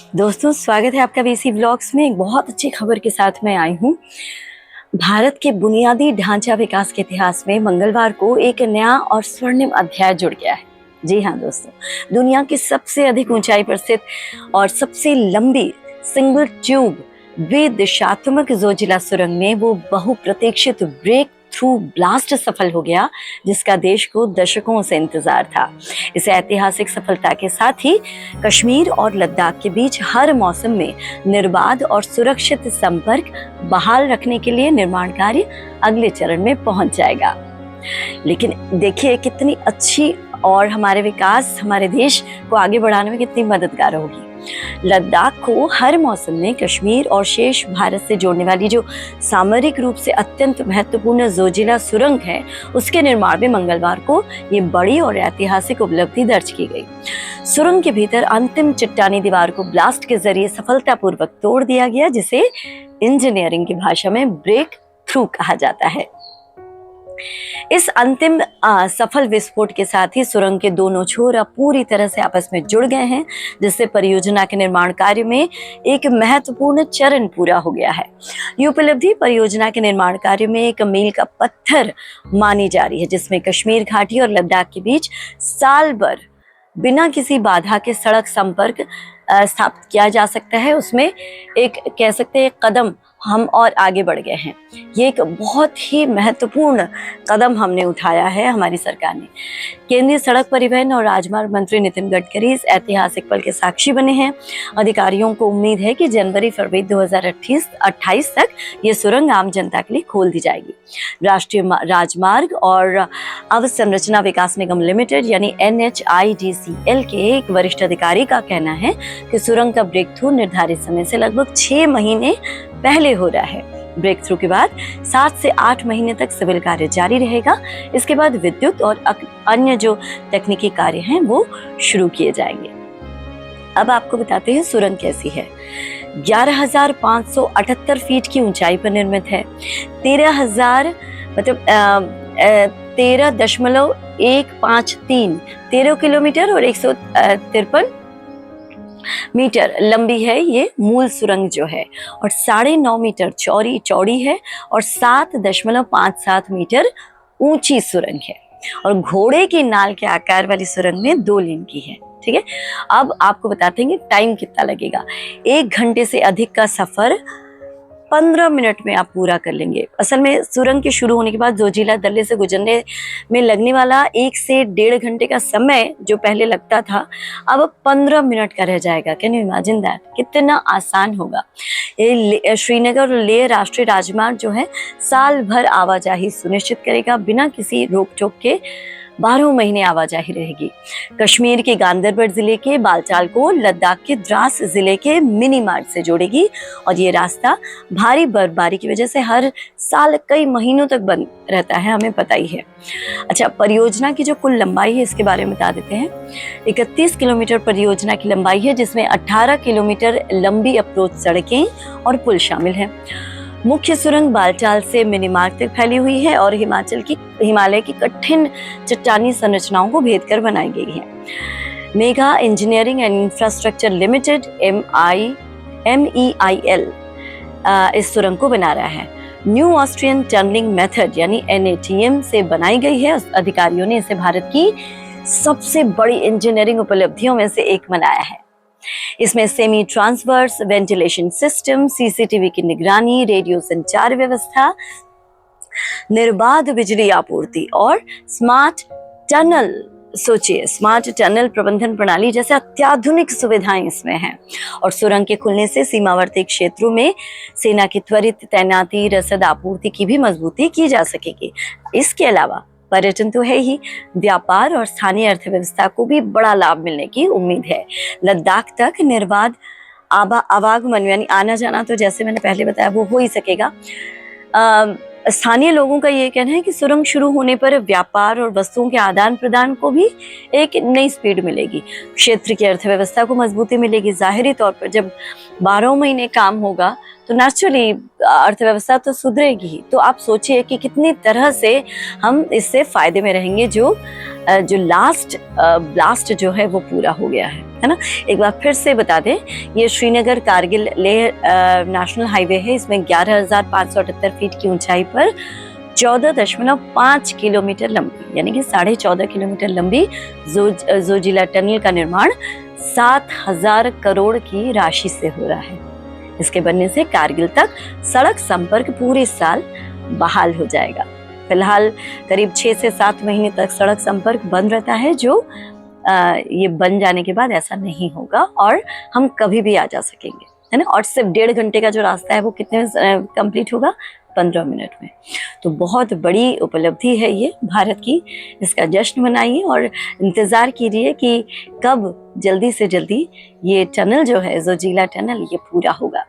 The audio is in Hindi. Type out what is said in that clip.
दोस्तों, स्वागत है आपका वीसी व्लॉग्स में। एक बहुत अच्छी खबर के साथ मैं आई हूँ। भारत के बुनियादी ढांचा विकास के इतिहास में मंगलवार को एक नया और स्वर्णिम अध्याय जुड़ गया है। जी हाँ दोस्तों, दुनिया की सबसे अधिक ऊंचाई पर स्थित और सबसे लंबी सिंगल ट्यूब द्विदिशात्मक जोजिला सुरंग में वो बहुप्रतीक्षित ब्रेक थ्रू ब्लास्ट सफल हो गया, जिसका देश को दशकों से इंतजार था। इस ऐतिहासिक सफलता के साथ ही कश्मीर और लद्दाख के बीच हर मौसम में निर्बाध और सुरक्षित संपर्क बहाल रखने के लिए निर्माण कार्य अगले चरण में पहुंच जाएगा। लेकिन देखिए कितनी अच्छी और हमारे विकास, हमारे देश को आगे बढ़ाने में कितनी मददगार होगी। लद्दाख को हर मौसम में कश्मीर और शेष भारत से जोड़ने वाली जो सामरिक रूप से अत्यंत महत्वपूर्ण जोजिला सुरंग है, उसके निर्माण में मंगलवार को ये बड़ी और ऐतिहासिक उपलब्धि दर्ज की गई। सुरंग के भीतर अंतिम चट्टानी दीवार को ब्लास्ट के जरिए सफलतापूर्वक तोड़ दिया गया, जिसे इंजीनियरिंग की भाषा में ब्रेक थ्रू कहा जाता है। इस अंतिम सफल विस्फोट के साथ ही सुरंग के दोनों छोर अब पूरी तरह से आपस में जुड़ गए हैं, जिससे परियोजना के निर्माण कार्य में एक महत्वपूर्ण चरण पूरा हो गया है। ये उपलब्धि परियोजना के निर्माण कार्य में एक मील का पत्थर मानी जा रही है, जिसमें कश्मीर घाटी और लद्दाख के बीच साल भर बिना किसी बाधा के सड़क संपर्क स्थापित किया जा सकता है। उसमें एक कह सकते हैं कदम हम और आगे बढ़ गए हैं। ये एक बहुत ही महत्वपूर्ण कदम हमने उठाया है हमारी सरकार ने। केंद्रीय सड़क परिवहन और राजमार्ग मंत्री नितिन गडकरी इस ऐतिहासिक पल के साक्षी बने हैं। अधिकारियों को उम्मीद है कि जनवरी-फरवरी 2028 तक ये सुरंग आम जनता के लिए खोल दी जाएगी। राष्ट्रीय राजमार्ग और अवसंरचना विकास निगम लिमिटेड यानी NHIDCL के एक वरिष्ठ अधिकारी का कहना है कि सुरंग का ब्रेक थ्रू निर्धारित समय से लगभग 6 महीने पहले हो रहा है। ब्रेक थ्रू के बाद 7 से 8 महीने तक सिविल कार्य जारी रहेगा। इसके बाद विद्युत और अन्य जो तकनीकी कार्य हैं वो शुरू किए जाएंगे। अब आपको बताते हैं सुरंग कैसी है। 11,578 फीट की ऊंचाई पर निर्मित है। 13 किलोमीटर और 153 मीटर लंबी है ये मूल सुरंग जो है, और 9.5 मीटर चौड़ी है और 7.57 मीटर ऊंची सुरंग है। और घोड़े की नाल के आकार वाली सुरंग में 2 लेन की है। ठीक है, अब आपको बताते हैं टाइम कितना लगेगा। 1 घंटे से अधिक का सफर 15 मिनट में आप पूरा कर लेंगे। असल में सुरंग के शुरू होने के बाद जोजिला दर्रे से गुजरने में लगने वाला 1 से 1.5 घंटे का समय जो पहले लगता था, अब 15 मिनट का रह जाएगा। Can you imagine that? कितना आसान होगा। ये श्रीनगर और लेह राष्ट्रीय राजमार्ग जो है साल भर आवाजाही सुनिश्चित करेगा। बिना किसी रोक टोक के 12 महीने आवाजाही रहेगी। कश्मीर के गांदरबल जिले के बालटाल को लद्दाख के द्रास जिले के मिनी मार्ग से जोड़ेगी, और ये रास्ता भारी बर्फबारी की वजह से हर साल कई महीनों तक बंद रहता है, हमें पता ही है। अच्छा, परियोजना की जो कुल लंबाई है इसके बारे में बता देते हैं। 31 किलोमीटर परियोजना की लंबाई है, जिसमें 18 किलोमीटर लंबी अप्रोच सड़कें और पुल शामिल हैं। मुख्य सुरंग बालटाल से मिनी मार्ग तक फैली हुई है और हिमालय की कठिन चट्टानी संरचनाओं को भेद कर बनाई गई है। Mega engineering and infrastructure limited MEIL इस सुरंग को बना रहा है। न्यू ऑस्ट्रियन टनलिंग मेथड यानी NATM से बनाई गई है। अधिकारियों ने इसे भारत की सबसे बड़ी इंजीनियरिंग उपलब्धियों में से एक बनाया है। इसमें semi transverse ventilation system, CCTV की निगरानी, रेडियो संचार व्यवस्था, निर्बाध बिजली आपूर्ति और स्मार्ट टनल प्रबंधन प्रणाली जैसे अत्याधुनिक सुविधाएं इसमें हैं। और सुरंग के खुलने से सीमावर्ती क्षेत्रों में सेना की त्वरित तैनाती, रसद आपूर्ति की भी मजबूती की जा सकेगी। इसके अलावा पर्यटन तो है ही, व्यापार और स्थानीय अर्थव्यवस्था को भी बड़ा लाभ मिलने की उम्मीद है। लद्दाख तक निर्बाध आवागमन यानी आना जाना तो जैसे मैंने पहले बताया वो हो ही सकेगा। स्थानीय लोगों का ये कहना है कि सुरंग शुरू होने पर व्यापार और वस्तुओं के आदान प्रदान को भी एक नई स्पीड मिलेगी। क्षेत्र की अर्थव्यवस्था को मजबूती मिलेगी। जाहिरी तौर पर जब 12 महीने काम होगा तो नेचुरली अर्थव्यवस्था तो सुधरेगी ही। तो आप सोचिए कि कितनी तरह से हम इससे फायदे में रहेंगे, जो जो लास्ट ब्लास्ट जो है वो पूरा हो गया है ना। एक बार फिर से बता दें, ये श्रीनगर कारगिल लेह नेशनल हाईवे है। इसमें 11,578 फीट की ऊंचाई पर 14.5 किलोमीटर लंबी, यानी कि 14.5 किलोमीटर लंबी जोजिला टनल का निर्माण 7,000 करोड़ की राशि से हो रहा है। इसके बनने से कारगिल तक सड़क संपर्क पूरे साल बहाल हो जाएगा। फिलहाल करीब 6 से 7 महीने तक सड़क संपर्क बंद रहता है, जो ये बन जाने के बाद ऐसा नहीं होगा और हम कभी भी आ जा सकेंगे, है ना। और सिर्फ 1.5 घंटे का जो रास्ता है वो कितने कंप्लीट होगा, 15 मिनट में। तो बहुत बड़ी उपलब्धि है ये भारत की। इसका जश्न मनाइए और इंतज़ार कीजिए कि कब जल्दी से जल्दी ये टनल जो है, जोजिला टनल, ये पूरा होगा।